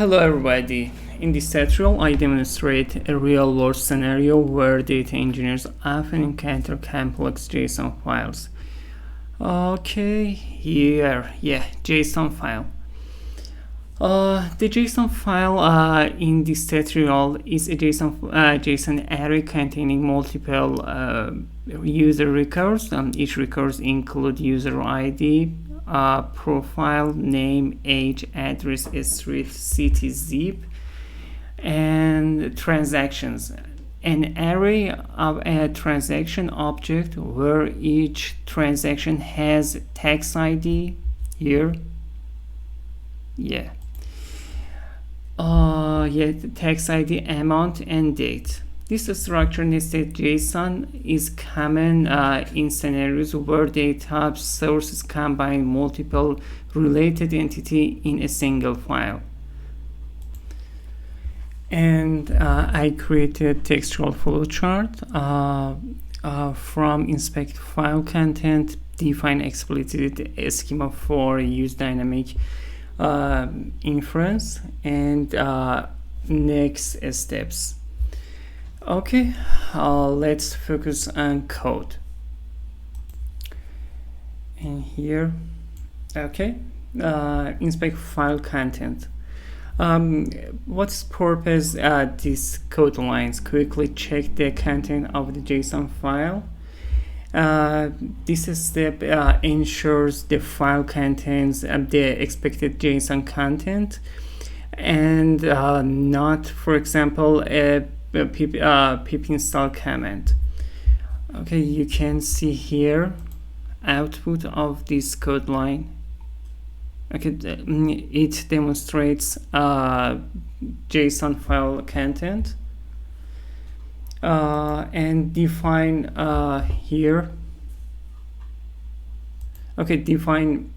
Hello everybody. In this tutorial, I demonstrate a real-world scenario where data engineers often encounter complex JSON files. Okay, here, JSON file. The JSON file in this tutorial is a JSON array containing multiple user records. Each records include user ID, profile, name, age, address, street, city, zip, and transactions. An array of a transaction object where each transaction has tax ID here. The tax ID, amount, and date. This structure nested JSON is common in scenarios where data sources combine multiple related entities in a single file. And I created textual flowchart from inspect file content, define explicit schema for use dynamic inference, and next steps. Okay, let's focus on code. And here, okay, inspect file content. What's purpose these code lines? Quickly check the content of the JSON file. This step ensures the file contains the expected JSON content and not, for example, a pip install command. Okay, you can see here output of this code line. Okay, it demonstrates JSON file content and define here. Okay, define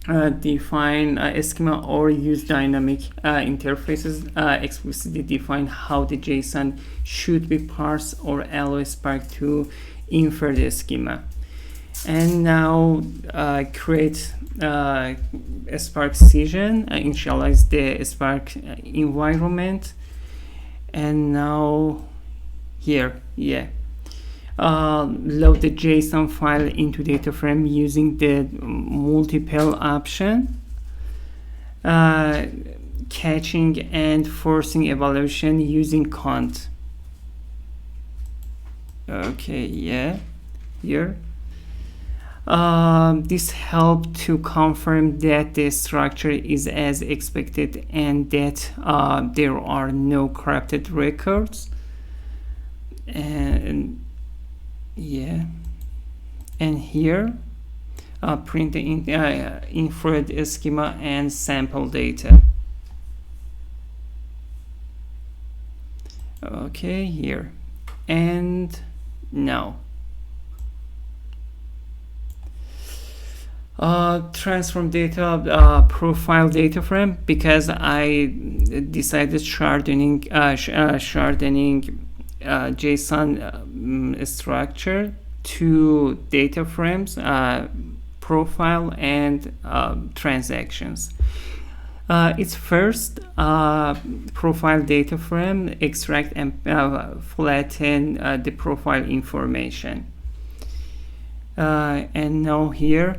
a schema or use dynamic interfaces. Explicitly define how the JSON should be parsed or allow Spark to infer the schema. And now create a Spark session, initialize the Spark environment, and now here, load the JSON file into DataFrame using the multiple option, catching and forcing evaluation using count. Okay, here. This helps to confirm that the structure is as expected and that there are no corrupted records. And here print the inferred schema and sample data. Okay, here, and now transform data profile data frame, because I decided sharding JSON structure to data frames, profile, and transactions. Its first profile data frame extract and flatten the profile information. And now here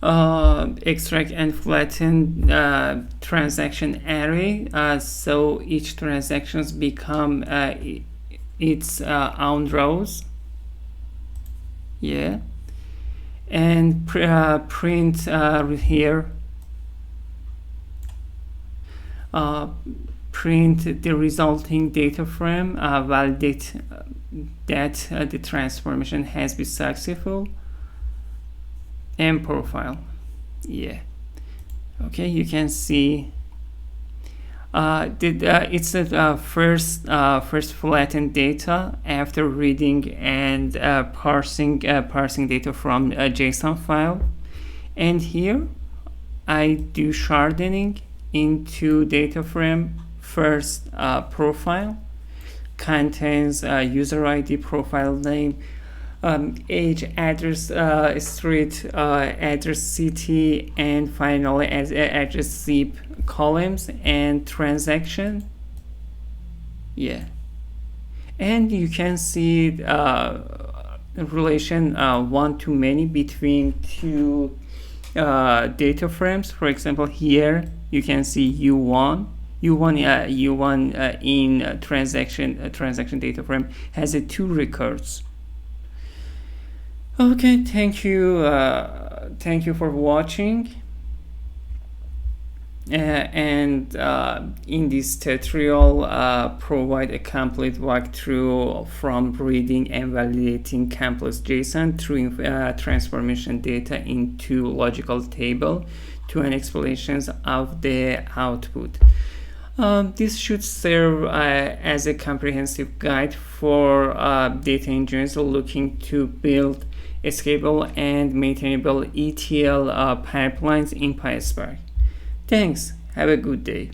extract and flatten transaction array, so each transactions become its own rows. And print here, print the resulting data frame, validate that the transformation has been successful, and profile. Okay, you can see it's the first flattened data after reading and parsing data from a JSON file. And here I do sharding into data frame. First profile contains user ID, profile name, age, address, street, address, city, and finally as address zip columns and transaction. Yeah, and you can see relation one-to-many between two data frames. For example, here you can see U1 in transaction data frame has two records. Okay, thank you for watching. And in this tutorial provide a complete walkthrough from reading and validating complex JSON through transformation data into logical table to an explanations of the output. This should serve as a comprehensive guide for data engineers looking to build scalable and maintainable ETL pipelines in PySpark. Thanks. Have a good day.